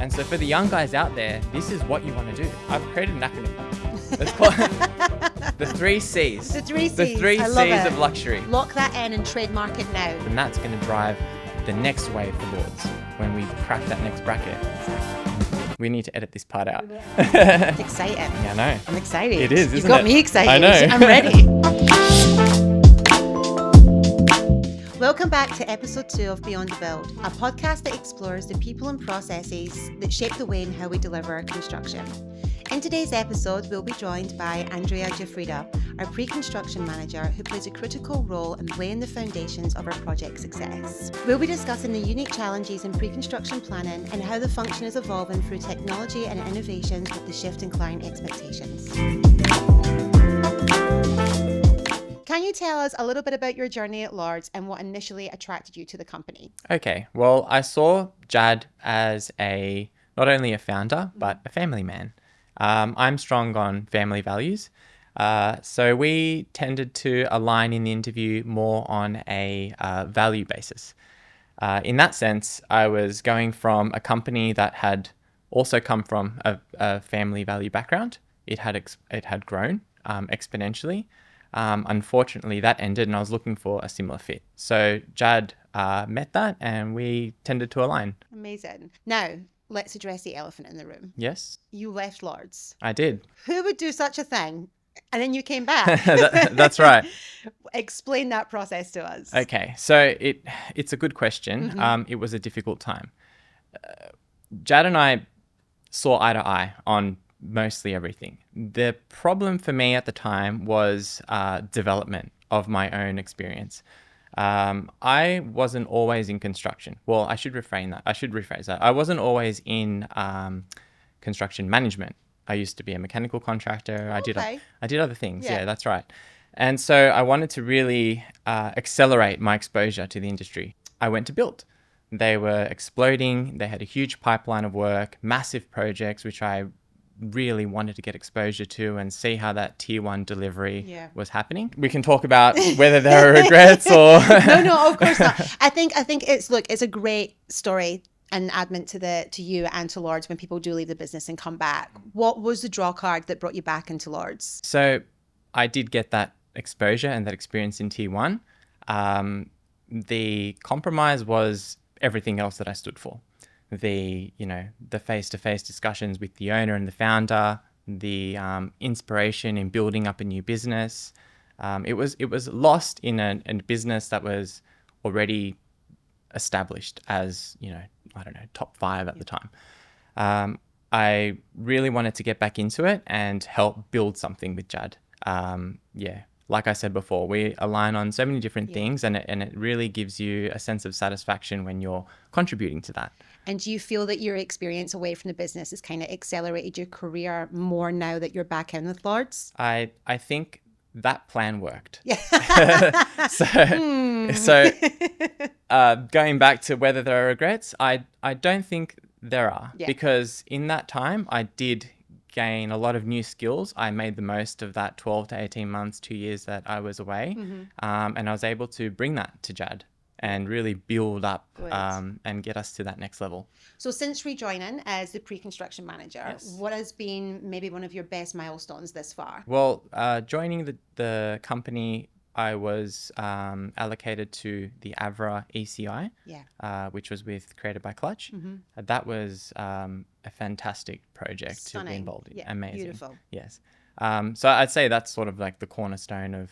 And so for the young guys out there, this is what you want to do. I've created an acronym. It's called the 3 C's. The 3 C's. The 3 I love C's it. of luxury. Lock that in and trademark it now. And that's going to drive the next wave for Lords when we crack that next bracket. We need to edit this part out. It's exciting. Yeah, I know. I'm excited. It is, isn't it? You've got me excited. I know. I'm ready. Welcome back to episode 2 of Beyond the Build, a podcast that explores the people and processes that shape the way in how we deliver construction. In today's episode, we'll be joined by Andrea Giuffrida, our pre-construction manager who plays a critical role in laying the foundations of our project success. We'll be discussing the unique challenges in pre-construction planning and how the function is evolving through technology and innovations with the shift in client expectations. Can you tell us a little bit about your journey at Lords and what initially attracted you to the company? Okay, well, I saw Jad as not only a founder, but a family man. I'm strong on family values. So we tended to align in the interview more on a value basis. In that sense, I was going from a company that had also come from a family value background. It had grown exponentially. Unfortunately, that ended and I was looking for a similar fit. So Jad met that and we tended to align. Amazing. Now, let's address the elephant in the room. Yes. You left Lords. I did. Who would do such a thing? And then you came back. That's right. Explain that process to us. Okay, so it's a good question. Mm-hmm. It was a difficult time. Jad and I saw eye to eye on mostly everything. The problem for me at the time was development of my own experience. I wasn't always in construction. Well, I should rephrase that. I wasn't always in construction management. I used to be a mechanical contractor. Okay. I did other things. Yeah. Yeah, that's right. And so I wanted to really accelerate my exposure to the industry. I went to Built. They were exploding. They had a huge pipeline of work, massive projects, which I really wanted to get exposure to and see how that tier 1 delivery was happening. We can talk about whether there are regrets or No, of course not. I think it's a great story and admin to you and to Lords when people do leave the business and come back. What was the draw card that brought you back into Lords? So I did get that exposure and that experience in tier 1. The compromise was everything else that I stood for. The face-to-face discussions with the owner and the founder, the inspiration in building up a new business. It was lost in a business that was already established as, top 5 at the time. I really wanted to get back into it and help build something with Jad. Like I said before, we align on so many different things and it really gives you a sense of satisfaction when you're contributing to that. And do you feel that your experience away from the business has kind of accelerated your career more now that you're back in with Lords? I think that plan worked. Yeah. So going back to whether there are regrets, I don't think there are because in that time I did gain a lot of new skills. I made the most of that 12 to 18 months, 2 years that I was away. And I was able to bring that to Jad and really build up and get us to that next level. So since rejoining as the pre-construction manager, what has been maybe one of your best milestones this far? Well, joining the company, I was allocated to the Avra ECI, which was created by Clutch. That was a fantastic project to be involved in. Yeah, amazing. Beautiful. Yes. So I'd say that's sort of like the cornerstone of,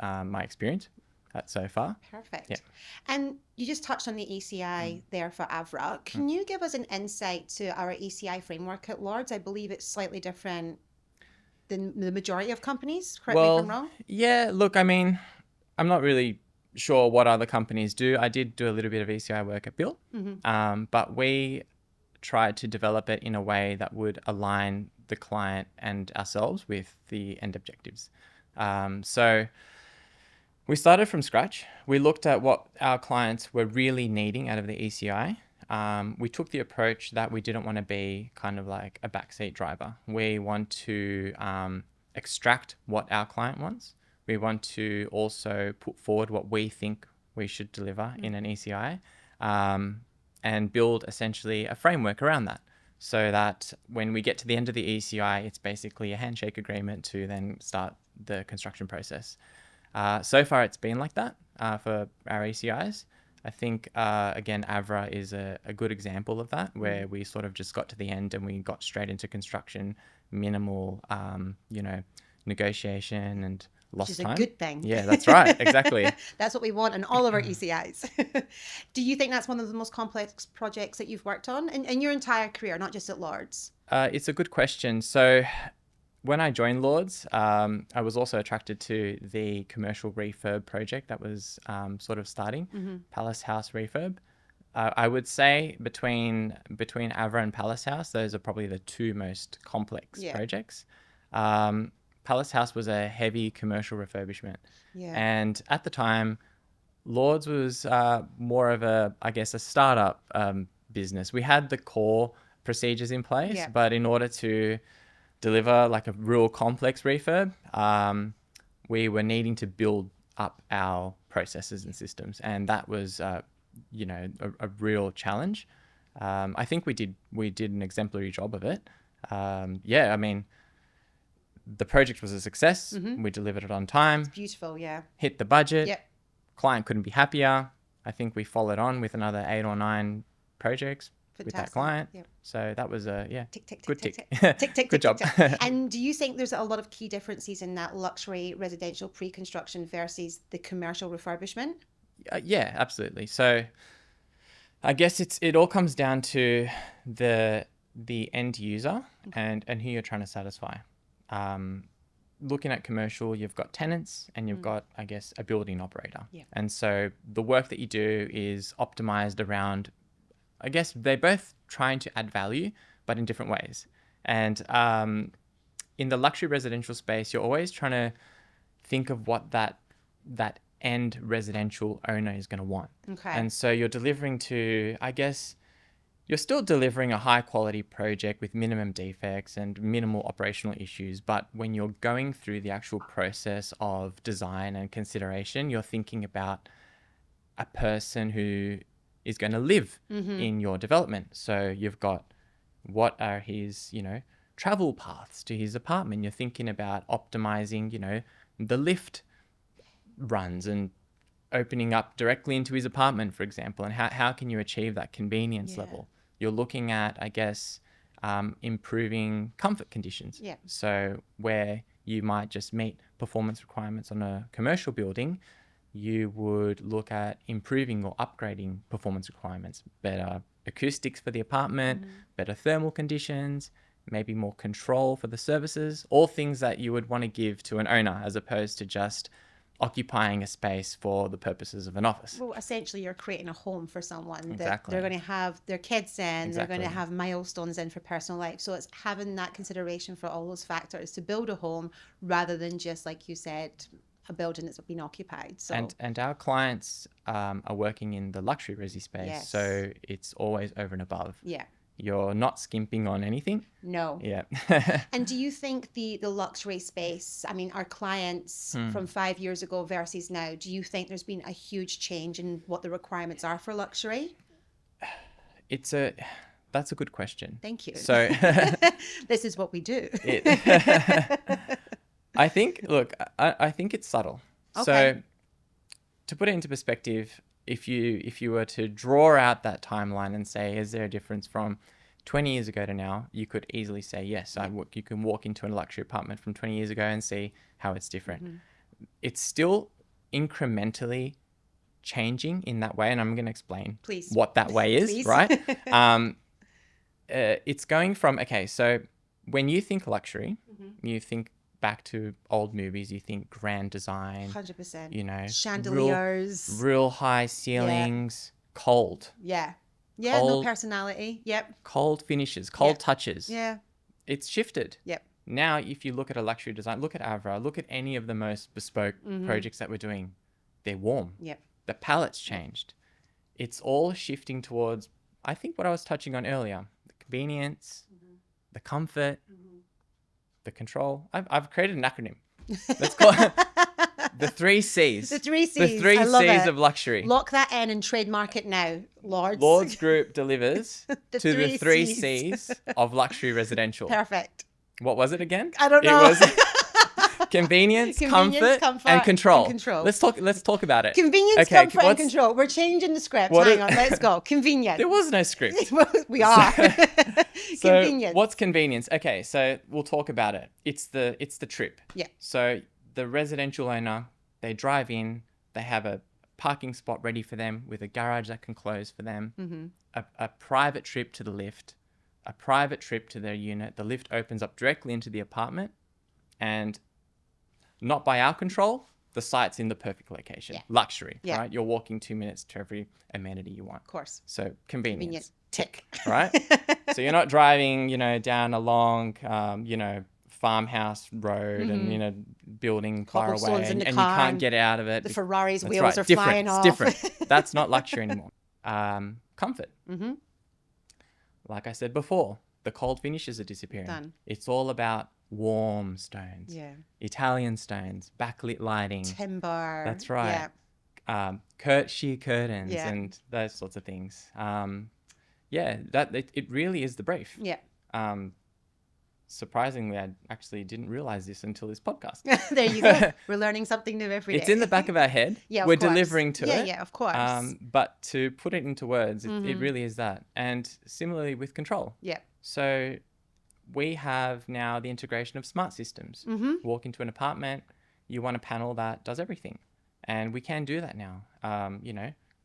my experience so far. Perfect. Yeah. And you just touched on the ECI there for Avra. Can you give us an insight to our ECI framework at Lords? I believe it's slightly different than the majority of companies. Correct me if I'm wrong. Yeah, look, I mean, I'm not really sure what other companies do. I did do a little bit of ECI work at Built, but we tried to develop it in a way that would align the client and ourselves with the end objectives. So we started from scratch. We looked at what our clients were really needing out of the ECI. We took the approach that we didn't want to be kind of like a backseat driver. We want to extract what our client wants. We want to also put forward what we think we should deliver in an ECI. and build essentially a framework around that, so that when we get to the end of the ECI, it's basically a handshake agreement to then start the construction process. So far, it's been like that for our ECIs. I think, again, Avra is a good example of that, where we sort of just got to the end and we got straight into construction, minimal, negotiation and lost Which is time. a good thing. Yeah, that's right. Exactly. That's what we want in all of our ECIs. Do you think that's one of the most complex projects that you've worked on in your entire career, not just at Lords? It's a good question. So when I joined Lords, I was also attracted to the commercial refurb project that was sort of starting, Palace House refurb. I would say between Avra and Palace House, those are probably the two most complex projects. Palace House was a heavy commercial refurbishment. Yeah. And at the time, Lords was more of a startup business. We had the core procedures in place, but in order to deliver like a real complex refurb, we were needing to build up our processes and systems. And that was, a real challenge. I think we did an exemplary job of it. The project was a success. We delivered it on time. It's beautiful, yeah. Hit the budget. Yep. Client couldn't be happier. I think we followed on with another 8 or 9 projects with that client. Yep. So that was a tick, tick, good tick, tick. tick, tick, tick, Good job. tick, tick. And do you think there's a lot of key differences in that luxury residential pre-construction versus the commercial refurbishment? Yeah, absolutely. So I guess it all comes down to the end user and who you're trying to satisfy. Looking at commercial, you've got tenants and you've got, I guess, a building operator. Yeah. And so the work that you do is optimized around, I guess, they're both trying to add value, but in different ways. And in the luxury residential space, you're always trying to think of what that end residential owner is going to want. Okay. And so you're delivering to, I guess, you're still delivering a high quality project with minimum defects and minimal operational issues. But when you're going through the actual process of design and consideration, you're thinking about a person who is going to live in your development. So you've got what are his, travel paths to his apartment. You're thinking about optimizing, the lift runs and opening up directly into his apartment, for example, and how can you achieve that convenience level? You're looking at, I guess, improving comfort conditions. Yeah. So where you might just meet performance requirements on a commercial building, you would look at improving or upgrading performance requirements, better acoustics for the apartment, better thermal conditions, maybe more control for the services, all things that you would want to give to an owner as opposed to just occupying a space for the purposes of an office. Well, essentially, you're creating a home for someone Exactly. that they're going to have their kids in, they're Exactly. going to have milestones in for personal life. So it's having that consideration for all those factors to build a home rather than just, like you said, a building that's been occupied. So And our clients are working in the luxury resi space, Yes. so it's always over and above. yeah, You're not skimping on anything. no. Yeah. And do you think the luxury space, I mean, our clients from 5 years ago versus now, do you think there's been a huge change in what the requirements are for luxury? That's a good question. Thank you. So This is what we do. I think it's subtle. Okay. So to put it into perspective, if you were to draw out that timeline and say, is there a difference from 20 years ago to now, you could easily say, yes, you can walk into a luxury apartment from 20 years ago and see how it's different. It's still incrementally changing in that way, and I'm going to explain Please. what that way is, Please. right? It's going from, okay, so when you think luxury, you think back to old movies, you think grand design, 100%. Chandeliers. real high ceilings, cold. Yeah. No Cold. personality. Yep. Cold finishes, cold touches. Yeah. It's shifted. Yep. Now, if you look at a luxury design, look at Avra, look at any of the most bespoke projects that we're doing, they're warm. Yep. The palette's changed. It's all shifting towards, I think, what I was touching on earlier, the convenience, the comfort, the control. I've created an acronym. Let's call it The three C's. The three C's. The three I love C's it. of luxury. Lock that in and trademark it now, Lords. Lords Group delivers The to the three three C's of luxury residential. Perfect. What was it again? I don't know. It was convenience, comfort, and control. Let's talk about it. Convenience, comfort, and control. We're changing the script. Hang on, let's go. Convenience. There was no script. We are. So Convenience. what's convenience? Okay, so we'll talk about it. It's the trip. Yeah. So the residential owner, they drive in, they have a parking spot ready for them with a garage that can close for them, a private trip to the lift, a private trip to their unit. The lift opens up directly into the apartment, and not by our control, the site's in the perfect location. Yeah. Luxury, Yeah. right? You're walking 2 minutes to every amenity you want. Of course. So convenience. Tick. Right? So you're not driving, down a long, farmhouse road and, building far away Cobblestones in the and you car can't get out of it. The Ferrari's That's wheels right. are Different. flying off. It's different. That's not luxury anymore. Comfort. Mm-hmm. Like I said before, the cold finishes are disappearing. Done. It's all about warm stones. Yeah. Italian stones, backlit lighting. Timber. That's right. Yeah. Sheer curtains Yeah. and those sorts of things. It really is the brief. Yeah. Surprisingly, I actually didn't realize this until this podcast. There you go. We're learning something new every day. It's in the back of our head. Yeah, of We're course. delivering to it. Yeah, of course. But to put it into words, it really is that. And similarly with control. Yeah. So we have now the integration of smart systems. Walk into an apartment, you want a panel that does everything. And we can do that now.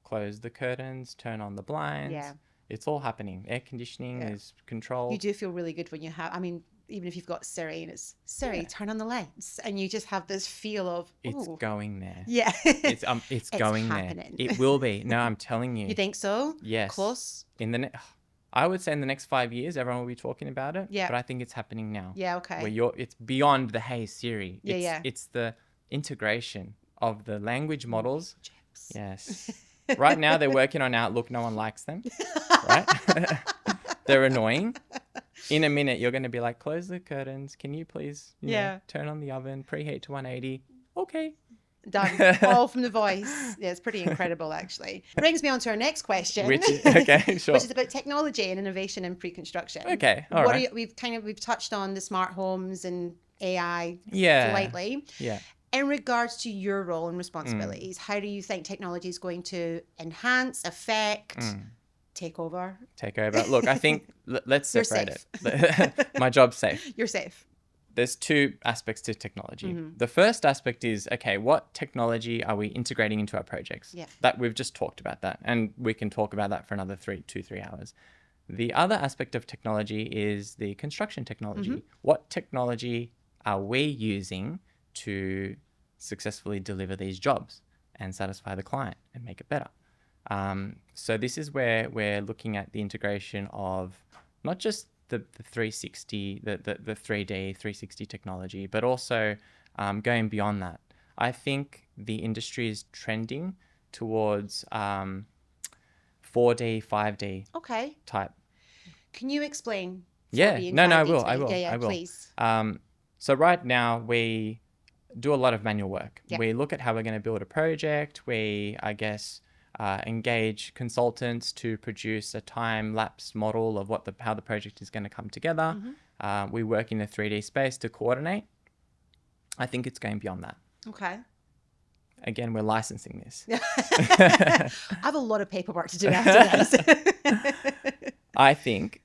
Close the curtains, turn on the blinds. Yeah. It's all happening. Air conditioning is controlled. You do feel really good when you have, even if you've got Siri and it's Siri, turn on the lights, and you just have this feel of, it's going there. Yeah. It's going happening. there. It will be. No, I'm telling you. You think so? Yes. Close? I would say in the next 5 years, everyone will be talking about it. Yeah. But I think it's happening now. Yeah, okay. Where it's beyond the Hey Siri. Yeah. It's the integration of the language models. Chips. Yes. Right now they're working on Outlook. No one likes them. Right? They're annoying. In a minute, you're going to be like, close the curtains. Can you please turn on the oven, preheat to 180? Okay. Done. All from the voice. Yeah, it's pretty incredible, actually. Brings me on to our next question. Which is about technology and innovation in pre-construction. Okay, all right. We've touched on the smart homes and AI slightly. Yeah. In regards to your role and responsibilities, how do you think technology is going to enhance, affect, take over? Look, I think let's separate it. My job's safe. You're safe. There's two aspects to technology. The first aspect is, okay, what technology are we integrating into our projects? Yeah. That we've just talked about that, and we can talk about that for another 3 hours. The other aspect of technology is the construction technology. What technology are we using to successfully deliver these jobs and satisfy the client and make it better? So this is where we're looking at the integration of not just the 360, the 3D 360 technology, but also going beyond that. I think the industry is trending towards 4D, 5D type. Can you explain? Yeah, no, I will. Yeah, please. So right now we do a lot of manual work. Yeah. We look at how we're going to build a project. We, engage consultants to produce a time-lapse model of how the project is going to come together. We work in the 3D space to coordinate. I think it's going beyond that. Okay. Again, we're licensing this. I have a lot of paperwork to do after this. I think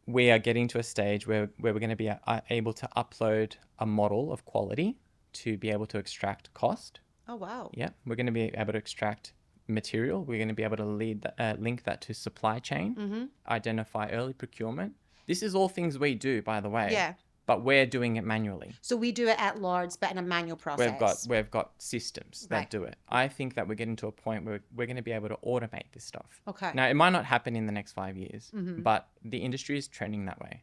we are getting to a stage where we're going to be able to upload a model of quality to be able to extract cost. Oh, wow. Yeah, we're going to be able to extract material. We're going to be able to link that to supply chain, identify early procurement. This is all things we do, by the way. Yeah. But we're doing it manually. So we do it at Lords, but in a manual process. We've got systems that do it. I think that we're getting to a point where we're going to be able to automate this stuff. Okay. Now, it might not happen in the next 5 years, but the industry is trending that way.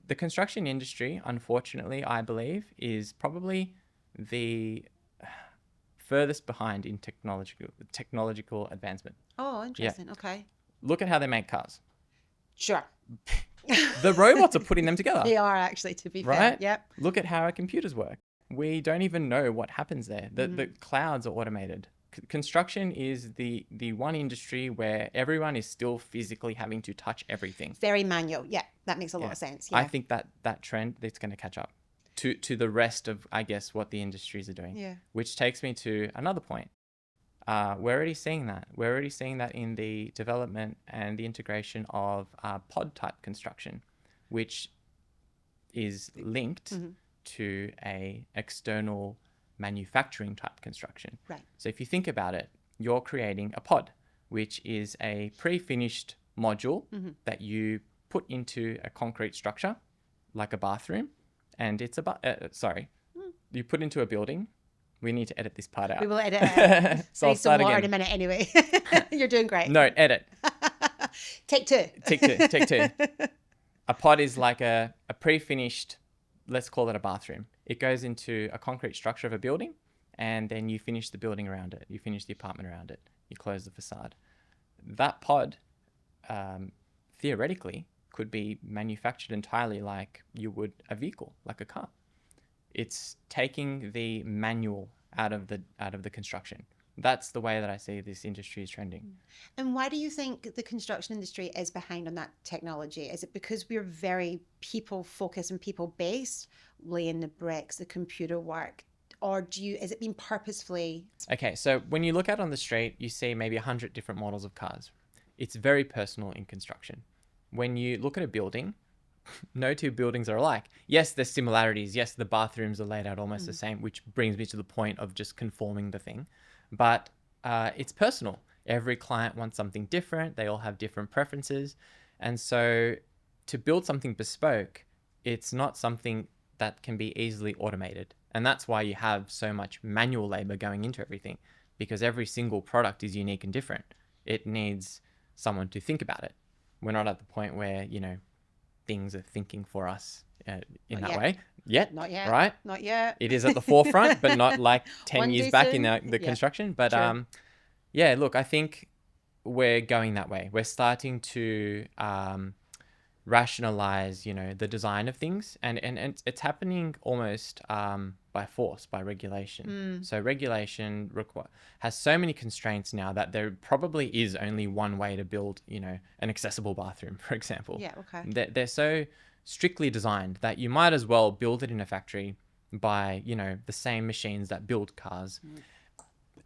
The construction industry, unfortunately, I believe, is probably the furthest behind in technological advancement. Oh, interesting. Yeah. Okay. Look at how they make cars. Sure. The robots are putting them together. They are actually, to be fair. Right? Yep. Look at how our computers work. we don't even know what happens there. The clouds are automated. Construction is the one industry where everyone is still physically having to touch everything. Very manual. Yeah, that makes a lot of sense. Yeah. I think that trend, it's going to catch up to the rest of, I guess, what the industries are doing. Yeah. Which takes me to another point. We're already seeing that. We're already seeing that in the development and the integration of pod type construction, which is linked to a external manufacturing type construction. Right. So if you think about it, you're creating a pod, which is a pre-finished module that you put into a concrete structure, like a bathroom, and it's you put into a building. We need to edit this part out. We will edit it out. So I I'll need some start water again. in a minute anyway. You're doing great. No, edit. Take two. Take two. A pod is like a pre-finished, let's call it a bathroom. It goes into a concrete structure of a building, and then you finish the building around it. You finish the apartment around it. You close the facade. That pod, theoretically, could be manufactured entirely like you would a vehicle, like a car. It's taking the manual out of the construction. That's the way that I see this industry is trending. And why do you think the construction industry is behind on that technology? Is it because we're very people focused and people based, laying the bricks, the computer work, or is it being purposefully? Okay, so when you look out on the street, you see maybe 100 different models of cars. It's very personal in construction. When you look at a building, no two buildings are alike. Yes, there's similarities. Yes, the bathrooms are laid out almost the same, which brings me to the point of just conforming the thing. But it's personal. Every client wants something different. They all have different preferences. And so to build something bespoke, it's not something that can be easily automated. And that's why you have so much manual labor going into everything, because every single product is unique and different. It needs someone to think about it. We're not at the point where, things are thinking for us in that way yet. Not yet. Right? Not yet. It is at the forefront, but not like 10 One years day back soon. in the construction. But Sure. look, I think we're going that way. We're starting to rationalize, the design of things. And it's happening almost by force, by regulation. So regulation has so many constraints now that there probably is only one way to build, an accessible bathroom, for example. Yeah, okay. They're so strictly designed that you might as well build it in a factory by, the same machines that build cars.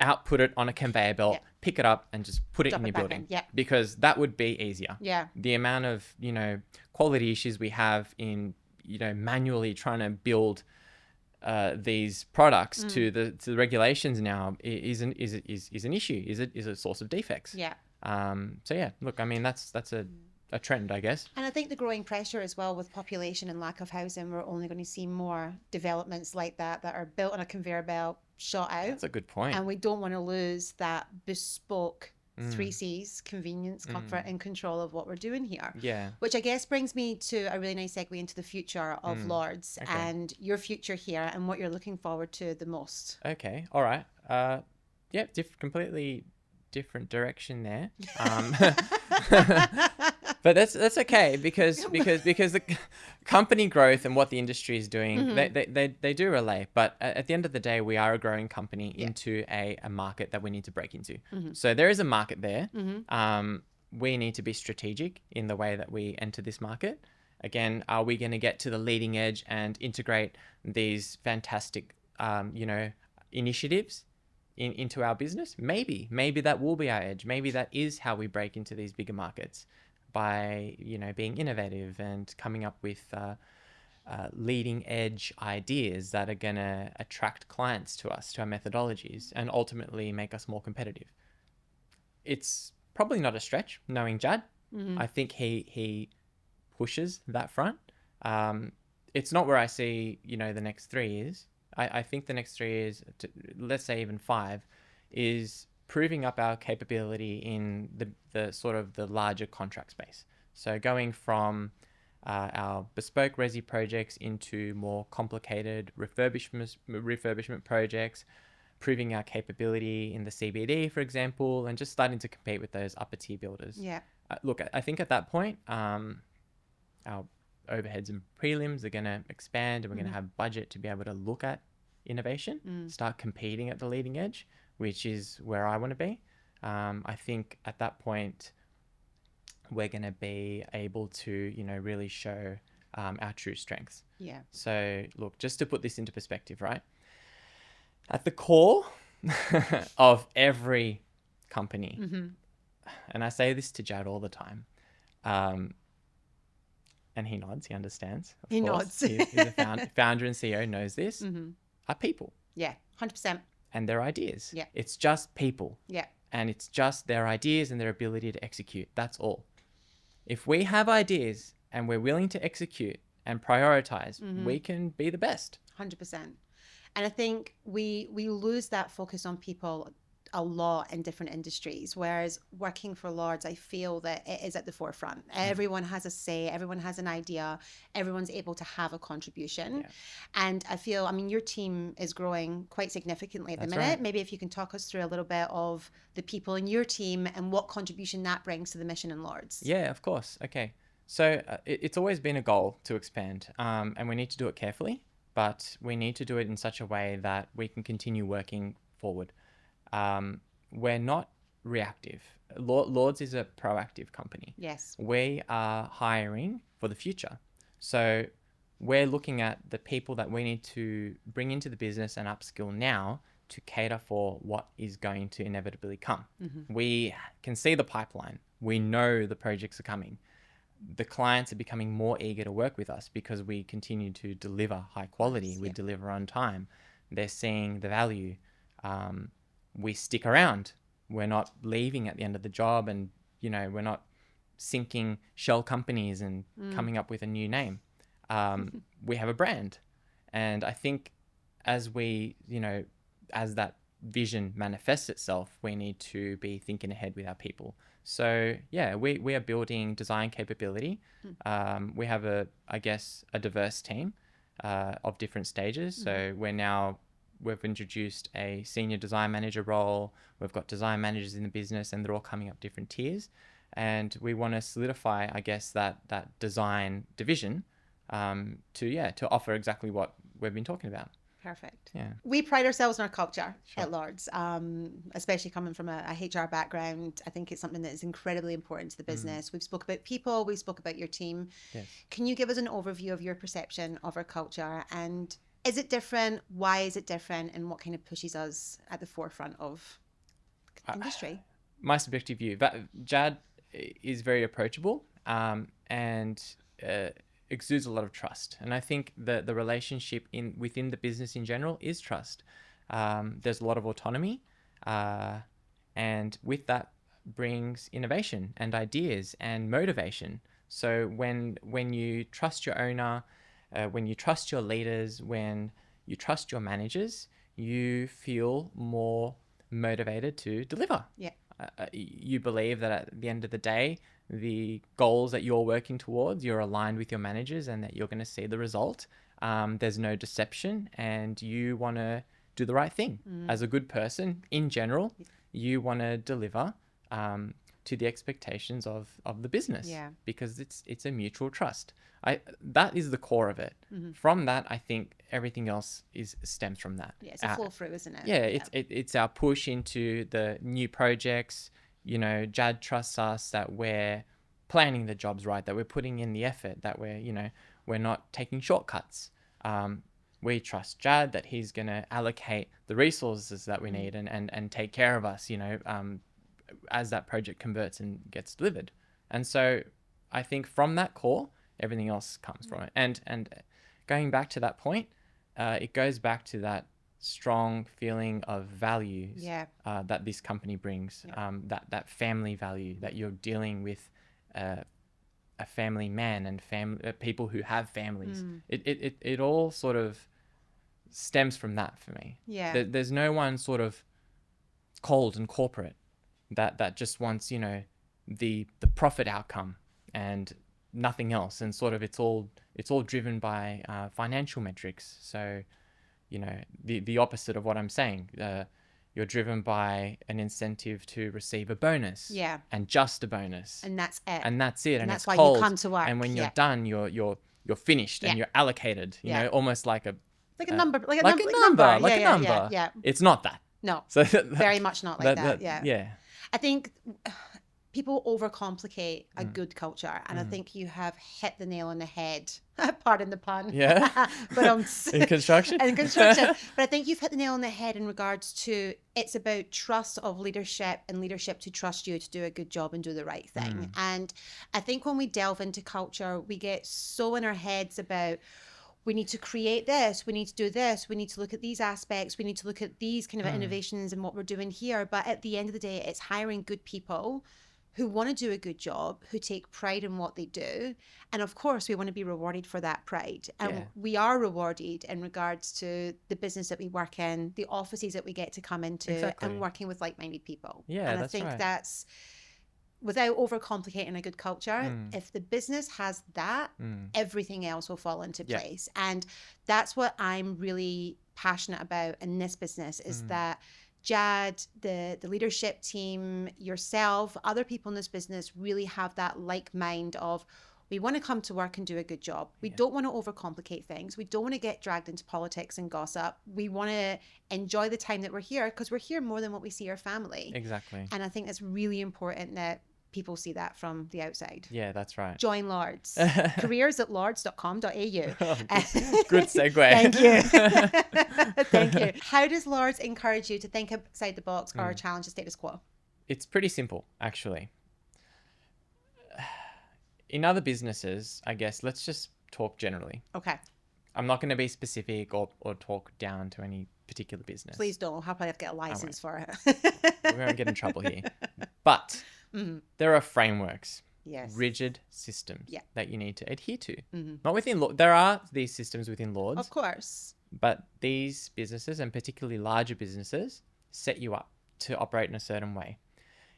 Output it on a conveyor belt, pick it up and just put it Drop in it your back building. in, yeah. Because that would be easier. Yeah. The amount of, quality issues we have in, manually trying to build these products to the regulations now is an issue, is a source of defects. Yeah. Look, I mean, that's a trend, I guess. And I think the growing pressure as well with population and lack of housing, we're only going to see more developments like that are built on a conveyor belt, shot out. That's a good point. And we don't want to lose that bespoke 3Cs, convenience, comfort, and control of what we're doing here. Yeah. Which I guess brings me to a really nice segue into the future of Lords and your future here and what you're looking forward to the most. Okay. All right. Completely different direction there. But that's okay because the company growth and what the industry is doing, they do relate. But at the end of the day, we are a growing company into a market that we need to break into. So there is a market there. We need to be strategic in the way that we enter this market. Again, are we going to get to the leading edge and integrate these fantastic, initiatives into our business? Maybe that will be our edge. Maybe that is how we break into these bigger markets, by being innovative and coming up with leading edge ideas that are going to attract clients to us, to our methodologies, and ultimately make us more competitive. It's probably not a stretch, knowing Jad. I think he pushes that front. It's not where I see the next 3 years. I think the next 3 years, let's say even 5, is proving up our capability in the sort of the larger contract space. So going from our bespoke resi projects into more complicated refurbishment projects, proving our capability in the CBD, for example, and just starting to compete with those upper tier builders. Yeah. Look, I think at that point, our overheads and prelims are going to expand, and we're going to have budget to be able to look at innovation, start competing at the leading edge, which is where I want to be. I think at that point, we're going to be able to, really show our true strengths. Yeah. So look, just to put this into perspective, right? At the core of every company, and I say this to Jad all the time, and he nods, he understands. Of He course. nods. He's a founder and CEO, knows this, are people. Yeah, 100%. And their ideas. Yeah. It's just people. Yeah. And it's just their ideas and their ability to execute. That's all. If we have ideas and we're willing to execute and prioritize, we can be the best. 100%. And I think we lose that focus on people a lot in different industries, whereas working for Lords, I feel that it is at the forefront. Everyone has a say, everyone has an idea, everyone's able to have a contribution. Yeah. And I feel, your team is growing quite significantly at the That's minute. right. Maybe if you can talk us through a little bit of the people in your team and what contribution that brings to the mission in Lords. Yeah, of course. Okay. So it's always been a goal to expand, and we need to do it carefully, but we need to do it in such a way that we can continue working forward. We're not reactive. Lords is a proactive company. Yes. We are hiring for the future. So we're looking at the people that we need to bring into the business and upskill now to cater for what is going to inevitably come. We can see the pipeline. We know the projects are coming. The clients are becoming more eager to work with us because we continue to deliver high quality. Yes, we yeah. deliver on time. They're seeing the value. We stick around. We're not leaving at the end of the job, and we're not sinking shell companies and coming up with a new name. We have a brand, and I think as we, as that vision manifests itself, we need to be thinking ahead with our people. So yeah, we are building design capability. We have a diverse team of different stages. So we've introduced a senior design manager role. We've got design managers in the business, and they're all coming up different tiers. And we want to solidify, that design division to offer exactly what we've been talking about. Perfect. Yeah. We pride ourselves in our culture Sure. at Lords, especially coming from a HR background. I think it's something that is incredibly important to the business. We've spoke about people, we spoke about your team. Yes. Can you give us an overview of your perception of our culture, and is it different? Why is it different? And what kind of pushes us at the forefront of industry? My subjective view, Jad is very approachable and exudes a lot of trust. And I think that the relationship within the business in general is trust. There's a lot of autonomy, and with that brings innovation and ideas and motivation. So when you trust your owner, when you trust your leaders, when you trust your managers, you feel more motivated to deliver. Yeah. You believe that at the end of the day, the goals that you're working towards, you're aligned with your managers and that you're going to see the result. There's no deception, and you want to do the right thing. As a good person in general, you want to deliver to the expectations of the business. Yeah. Because it's a mutual trust. That is the core of it. From that, I think everything else stems from that. Yeah, it's a flow through, isn't it? Yeah, it's our push into the new projects. Jad trusts us that we're planning the jobs right, that we're putting in the effort, that we're not taking shortcuts. We trust Jad that he's going to allocate the resources that we need and take care of us, as that project converts and gets delivered. And so I think from that core, everything else comes from it. And going back to that point, it goes back to that strong feeling of values that this company brings, that family value, that you're dealing with a family man and people who have families. It all sort of stems from that for me. Yeah. There's no one sort of cold and corporate that just wants, the profit outcome and nothing else. And sort of it's all driven by financial metrics. So, the opposite of what I'm saying. You're driven by an incentive to receive a bonus. Yeah. And just a bonus. And that's it. And that's it. And it's that's why cold. you come to work. And when you're done, you're finished and you're allocated. Almost like Like a number, like a like number, a number, like a yeah, number. yeah. It's not that. No, So very much not like that. Yeah. Yeah. I think people overcomplicate a good culture, and I think you have hit the nail on the head. Pardon the pun. Yeah. But In construction. in construction. But I think you've hit the nail on the head in regards to it's about trust of leadership and leadership to trust you to do a good job and do the right thing. And I think when we delve into culture, we get so in our heads about we need to create this, we need to do this, we need to look at these aspects, we need to look at these kind of innovations and what we're doing here. But at the end of the day, it's hiring good people who want to do a good job, who take pride in what they do. And of course, we want to be rewarded for that pride. And we are rewarded in regards to the business that we work in, the offices that we get to come into, and working with like-minded people. Yeah, and I think that's, without overcomplicating a good culture, if the business has that, everything else will fall into place. And that's what I'm really passionate about in this business is that Jad, the leadership team, yourself, other people in this business really have that like mind of we want to come to work and do a good job. We don't want to overcomplicate things. We don't want to get dragged into politics and gossip. We want to enjoy the time that we're here because we're here more than what we see our family. Exactly. And I think it's really important that people see that from the outside. Yeah, that's right. Join Lords. careers@lords.com.au. Good segue. Thank you. Thank you. How does Lords encourage you to think outside the box or challenge the status quo? It's pretty simple, actually. In other businesses, I guess, let's just talk generally. Okay. I'm not going to be specific or talk down to any particular business. Please don't. I'll probably have to get a license for it. We won't get in trouble here. But there are frameworks, rigid systems that you need to adhere to. Not within law. There are these systems within Lords. Of course. But these businesses, and particularly larger businesses, set you up to operate in a certain way.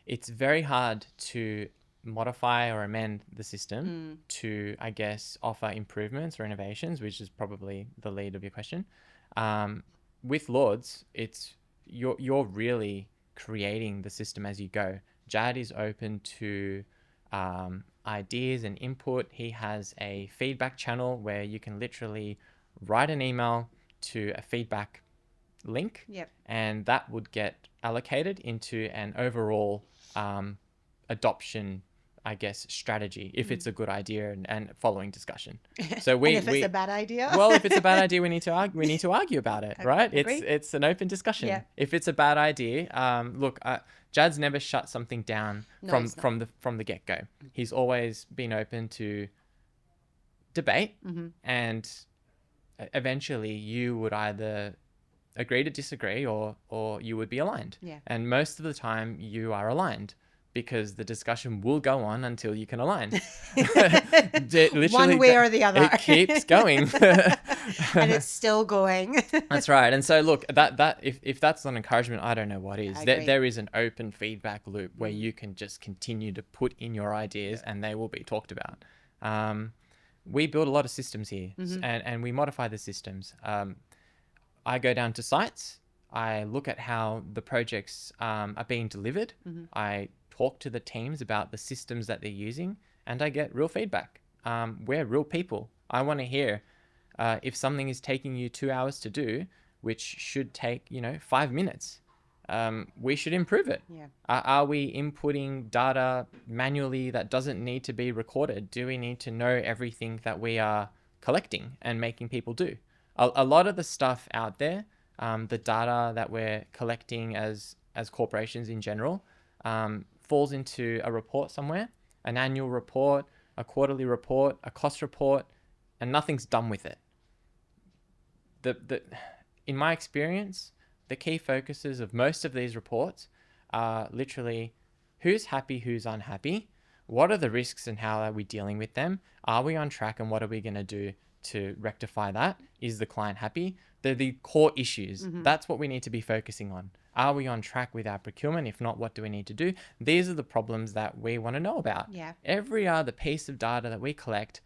It's very hard to modify or amend the system to, I guess, offer improvements or innovations, which is probably the lead of your question. With Lords, it's you're really creating the system as you go. Jad is open to ideas and input. He has a feedback channel where you can literally write an email to a feedback link, and that would get allocated into an overall adoption, I guess, strategy if it's a good idea and following discussion. So and if it's a bad idea, well, if it's a bad idea, we need to argue about it, right? Agree. It's an open discussion. Yeah. If it's a bad idea, look, Jad's never shut something down from the get go. He's always been open to debate, and eventually you would either agree to disagree or you would be aligned. Yeah. And most of the time you are aligned, because the discussion will go on until you can align. Literally, one way or the other. It keeps going. And it's still going. That's right. And so look, that if that's not encouragement, I don't know what is. There is an open feedback loop where you can just continue to put in your ideas and they will be talked about. We build a lot of systems here, and we modify the systems. I go down to sites. I look at how the projects are being delivered. I talk to the teams about the systems that they're using, and I get real feedback. We're real people. I want to hear if something is taking you 2 hours to do, which should take 5 minutes. We should improve it. Yeah. Are we inputting data manually that doesn't need to be recorded? Do we need to know everything that we are collecting and making people do? A lot of the stuff out there, the data that we're collecting as corporations in general, falls into a report somewhere, an annual report, a quarterly report, a cost report, and nothing's done with it. In my experience, the key focuses of most of these reports are literally who's happy, who's unhappy, what are the risks and how are we dealing with them, are we on track and what are we going to do to rectify that, is the client happy? They're the core issues. That's what we need to be focusing on. Are we on track with our procurement? If not, what do we need to do? These are the problems that we want to know about. Yeah. Every other piece of data that we collect,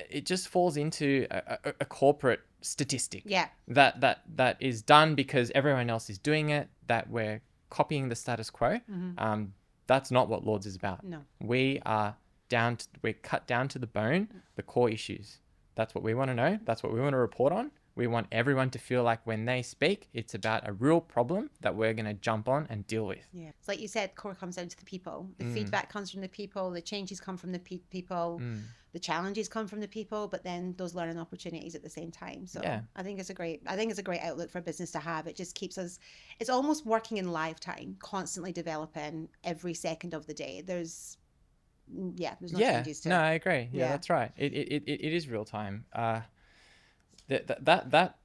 it just falls into a corporate statistic. Yeah. That is done because everyone else is doing it, that we're copying the status quo. That's not what Lords is about. No. We're cut down to the bone, the core issues. That's what we want to know. That's what we want to report on. We want everyone to feel like when they speak, it's about a real problem that we're going to jump on and deal with. Yeah. It's like you said, core comes down to the people. The feedback comes from the people. The changes come from the people. The challenges come from the people, but then those learning opportunities at the same time. So Yeah. I think it's a great outlook for business to have. It just keeps us, it's almost working in lifetime, constantly developing every second of the day. There's no changes to No, it. I agree. Yeah, that's right. It is real time. That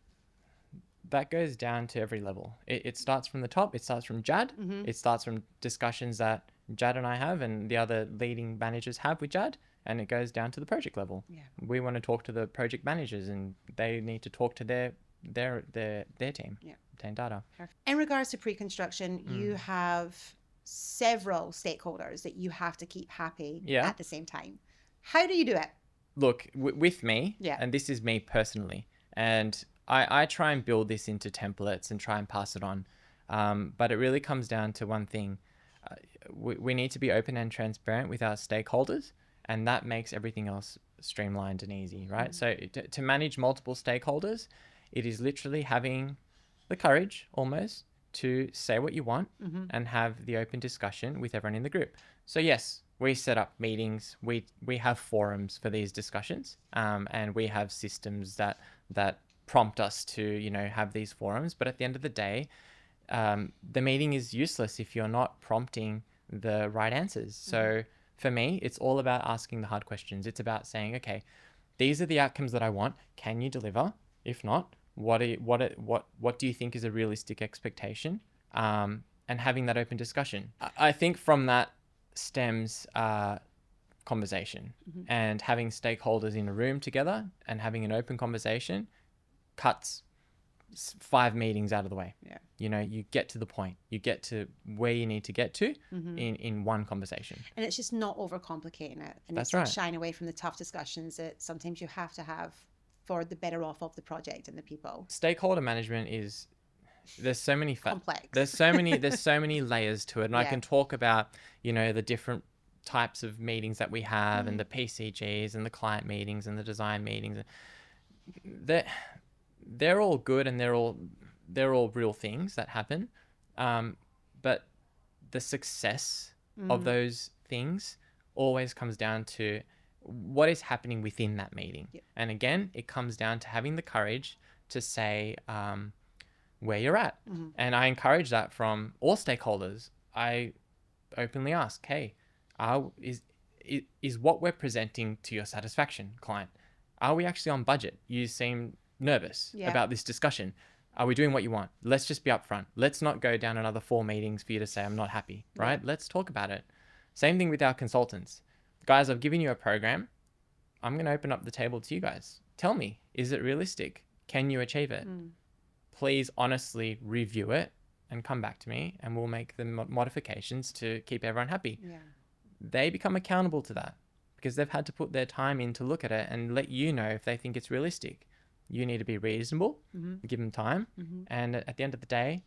goes down to every level. It starts from the top. It starts from Jad. It starts from discussions that Jad and I have and the other leading managers have with Jad, and it goes down to the project level. Yeah. We want to talk to the project managers, and they need to talk to their team. Yeah. Team data. In regards to pre-construction, you have several stakeholders that you have to keep happy at the same time. How do you do it? Look, with me, Yeah. and this is me personally, and I try and build this into templates and try and pass it on. But it really comes down to one thing. We need to be open and transparent with our stakeholders, and that makes everything else streamlined and easy, right? So to manage multiple stakeholders, it is literally having the courage almost to say what you want and have the open discussion with everyone in the group. So yes, we set up meetings, we have forums for these discussions, and we have systems that prompt us to have these forums. But at the end of the day, the meeting is useless if you're not prompting the right answers. So for me, it's all about asking the hard questions. It's about saying, okay, these are the outcomes that I want. Can you deliver? If not, what do you think is a realistic expectation? And having that open discussion. I think from that stems conversation, and having stakeholders in a room together and having an open conversation cuts 5 meetings out of the way. Yeah. You get to the point. You get to where you need to get to in one conversation. And it's just not overcomplicating it. And That's it's not right. shying away from the tough discussions that sometimes you have to have for the better off of the project and the people. Stakeholder management is, there's so many complex. There's so many layers to it, and I can talk about the different types of meetings that we have, and the PCGs and the client meetings and the design meetings. They're all good, and they're all real things that happen, but the success of those things always comes down to what is happening within that meeting. Yep. And again, it comes down to having the courage to say where you're at. And I encourage that from all stakeholders. I openly ask, hey, is what we're presenting to your satisfaction, client? Are we actually on budget? You seem nervous about this discussion. Are we doing what you want? Let's just be upfront. Let's not go down another 4 meetings for you to say I'm not happy, right? Let's talk about it. Same thing with our consultants. Guys, I've given you a program. I'm going to open up the table to you guys. Tell me, is it realistic? Can you achieve it? Please honestly review it and come back to me, and we'll make the modifications to keep everyone happy. Yeah. They become accountable to that because they've had to put their time in to look at it and let you know if they think it's realistic. You need to be reasonable, give them time. And at the end of the day,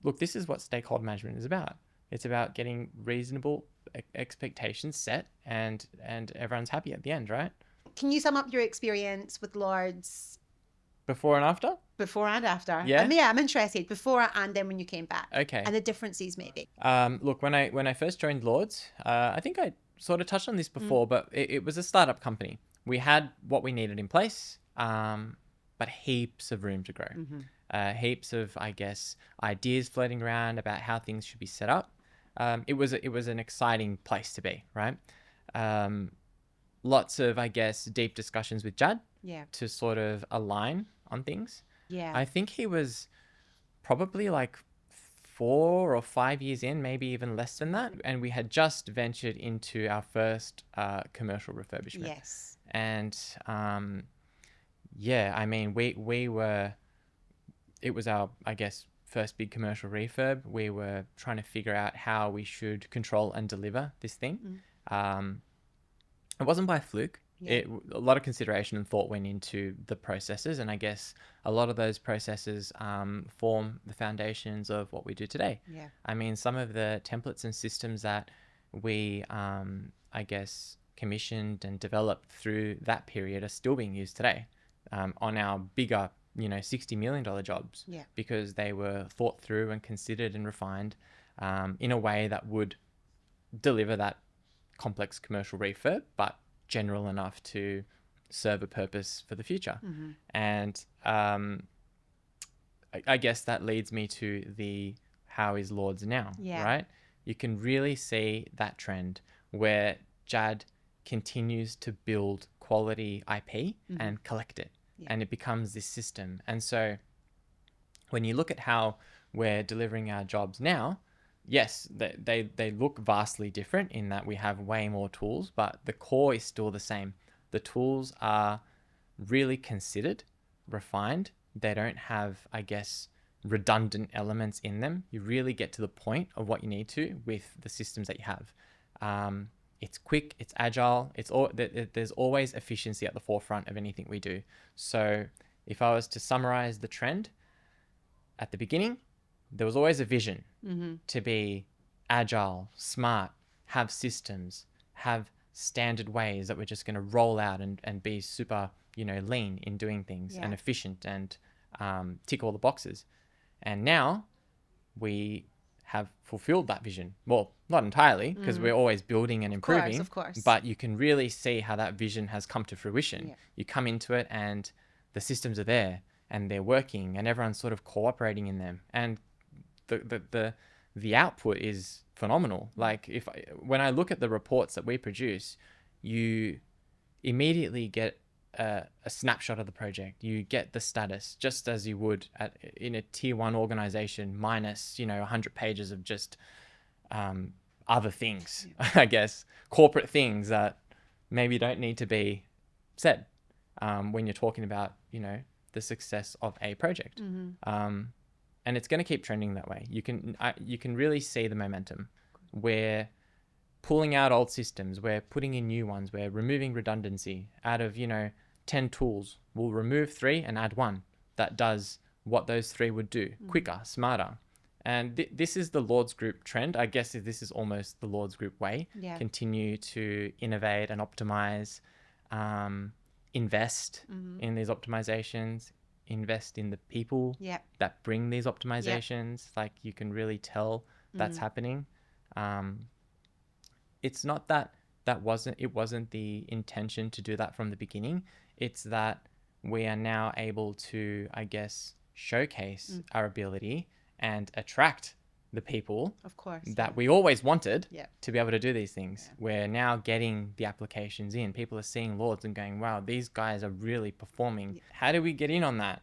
look, this is what stakeholder management is about. It's about getting reasonable expectations set, and everyone's happy at the end, right? Can you sum up your experience with Lords Before and after? before and after? Yeah? I'm interested. Before and then when you came back. Okay. And the differences maybe. Look, when I first joined Lords, I think I sort of touched on this before, but it was a startup company. We had what we needed in place, but heaps of room to grow. Heaps of, I guess, ideas floating around about how things should be set up. It was an exciting place to be, right? Lots of, I guess, deep discussions with Jad to sort of align on things. Yeah. I think he was probably like 4 or 5 years in, maybe even less than that. And we had just ventured into our first commercial refurbishment. Yes. And I mean, we were, it was our, I guess, first big commercial refurb. We were trying to figure out how we should control and deliver this thing. It wasn't by fluke. A lot of consideration and thought went into the processes, and I guess a lot of those processes form the foundations of what we do today. Yeah. I mean, some of the templates and systems that we, I guess, commissioned and developed through that period are still being used today. on our bigger, $60 million jobs, Yeah. because they were thought through and considered and refined in a way that would deliver that complex commercial refurb, but general enough to serve a purpose for the future. Mm-hmm. And I guess that leads me to the how is Lords now, Yeah. right? You can really see that trend where Jad continues to build quality IP and collect it, and it becomes this system. And so when you look at how we're delivering our jobs now, yes, they look vastly different in that we have way more tools, but the core is still the same. The tools are really considered, refined. They don't have, I guess, redundant elements in them. You really get to the point of what you need to with the systems that you have. It's quick, it's agile, there's always efficiency at the forefront of anything we do. So if I was to summarize the trend, at the beginning, there was always a vision to be agile, smart, have systems, have standard ways that we're just going to roll out and be super, lean in doing things and efficient and tick all the boxes. And now we have fulfilled that vision. Well, not entirely, because we're always building and improving. Of course. But you can really see how that vision has come to fruition. Yeah. You come into it and the systems are there and they're working and everyone's sort of cooperating in them. And the output is phenomenal. Like when I look at the reports that we produce, you immediately get a snapshot of the project. You get the status just as you would in a tier 1 organization, minus 100 pages of just other things, I guess, corporate things that maybe don't need to be said when you're talking about the success of a project. And it's going to keep trending that way. You can really see the momentum. We're pulling out old systems, we're putting in new ones, we're removing redundancy. Out of 10 tools, we'll remove 3 and add 1 that does what those 3 would do, quicker, smarter. And this is the Lords Group trend. I guess this is almost the Lords Group way. Yeah. Continue to innovate and optimize, invest in these optimizations, invest in the people that bring these optimizations. Like you can really tell that's happening. It's not that it wasn't the intention to do that from the beginning. It's that we are now able to, I guess, showcase our ability and attract the people, of course, that we always wanted to be able to do these things. We're now getting the applications in. People are seeing Lords and going, wow, these guys are really performing. How do we get in on that?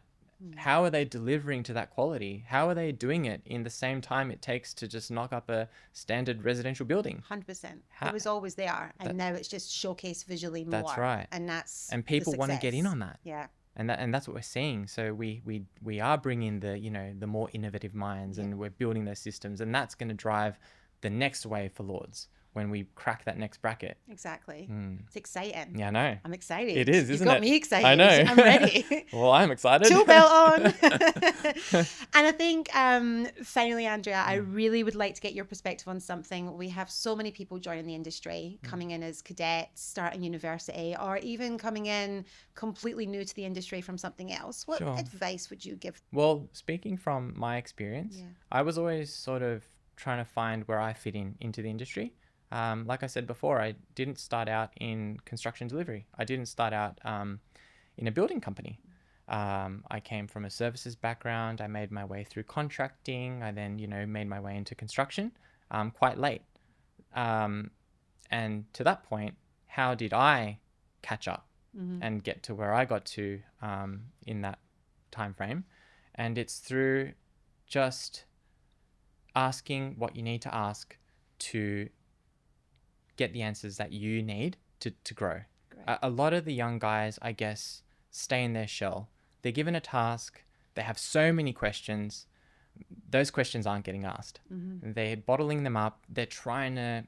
How are they delivering to that quality? How are they doing it in the same time it takes to just knock up a standard residential building? 100%. It was always there, and now it's just showcased visually more. That's right. And people want to get in on that. Yeah. And that's what we're seeing. So we are bringing the more innovative minds, and we're building those systems, and that's going to drive the next wave for Lords when we crack that next bracket. Exactly. It's exciting. Yeah, I know. I'm excited. It is, isn't it? You've got me excited. I know. I'm ready. Well, I'm excited. Tool belt on. And I think, finally, Andrea, I really would like to get your perspective on something. We have so many people joining the industry, coming in as cadets, starting university, or even coming in completely new to the industry from something else. What advice would you give? Well, speaking from my experience, I was always sort of trying to find where I fit into the industry. Like I said before, I didn't start out in construction delivery. I didn't start out in a building company. I came from a services background. I made my way through contracting. I then, made my way into construction quite late. And to that point, how did I catch up and get to where I got to in that time frame? And it's through just asking what you need to ask to get the answers that you need to grow. A lot of the young guys, I guess, stay in their shell. They're given a task. They have so many questions. Those questions aren't getting asked. They're bottling them up. They're trying to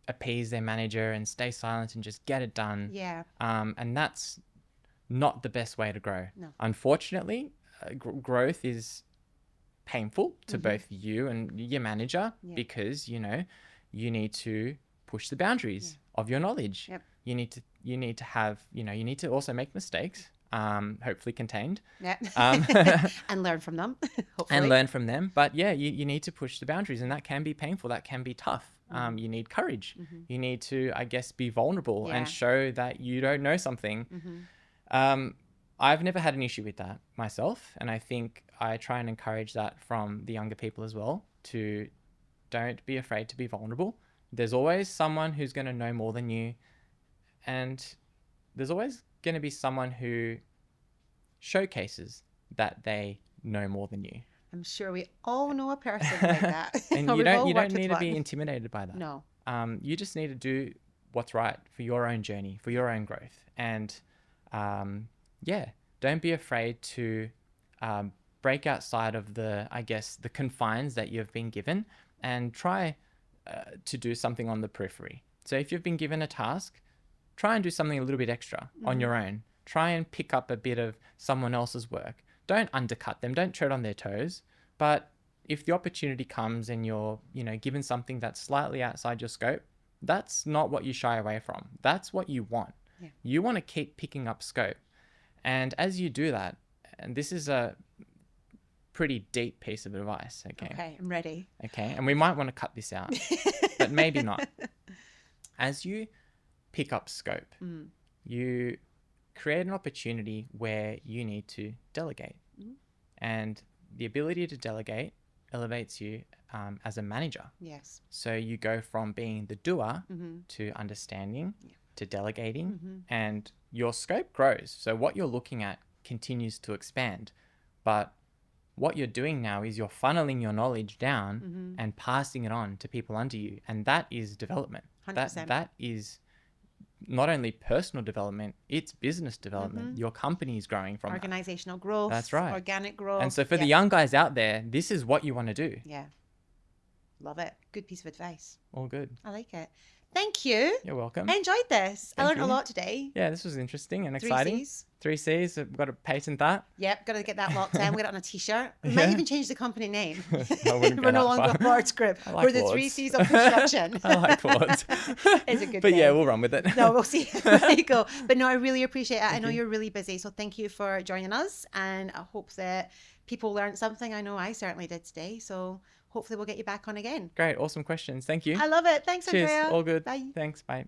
appease their manager and stay silent and just get it done. Yeah. And that's not the best way to grow. No. Unfortunately, growth is painful to both you and your manager because, you need to push the boundaries of your knowledge. You need to have, you need to also make mistakes. hopefully contained. Yeah. Um, And learn from them, hopefully. and learn from them. But yeah, you need to push the boundaries, and that can be painful. That can be tough. You need courage. You need to, I guess, be vulnerable Yeah. and show that you don't know something. I've never had an issue with that myself. And I think I try and encourage that from the younger people as well, to don't be afraid to be vulnerable. There's always someone who's going to know more than you. And there's always going to be someone who showcases that they know more than you. I'm sure we all know a person like that. And Or you we've all don't worked need with to be one. intimidated by that. No. You just need to do what's right for your own journey, for your own growth. And don't be afraid to break outside of the confines that you've been given, and try to do something on the periphery. So if you've been given a task, try and do something a little bit extra on your own. Try and pick up a bit of someone else's work. Don't undercut them. Don't tread on their toes. But if the opportunity comes and you're, given something that's slightly outside your scope, that's not what you shy away from. That's what you want. Yeah. You want to keep picking up scope. And as you do that, and this is a pretty deep piece of advice, Okay, I'm ready. Okay, and we might want to cut this out, but maybe not. As you pick up scope, you create an opportunity where you need to delegate. And the ability to delegate elevates you as a manager. Yes. So you go from being the doer to understanding, to delegating, and your scope grows. So what you're looking at continues to expand. But what you're doing now is you're funneling your knowledge down and passing it on to people under you. And that is development. 100%. That is not only personal development, it's business development. Your company is growing from Organizational growth. That's right. Organic growth. And so for the young guys out there, this is what you want to do. Yeah. Love it. Good piece of advice. All good. I like it. Thank you. You're welcome. I enjoyed this. I Thank learned a you. lot today. Yeah, this was interesting and 3 exciting. C's. 3 C's. We've got to patent that. Yep, got to get that locked down. We'll get it on a t-shirt. We Yeah. might even change the company name. I wouldn't go We're no that longer far. Lord's Group. I like We're the 3 Lords. C's of construction. I like Lords. It's a good But thing. yeah, we'll run with it. No, we'll see. There you go. But no, I really appreciate it. I know you. you're really busy. So thank you for joining us. And I hope that people learned something. I know I certainly did today. So hopefully we'll get you back on again. Great. Awesome questions. Thank you. I love it. Thanks, Cheers. Andrea. All good. Bye. Thanks. Bye.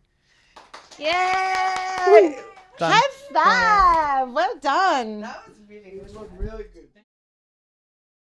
Yay! Done. High five! Well done. That was really good.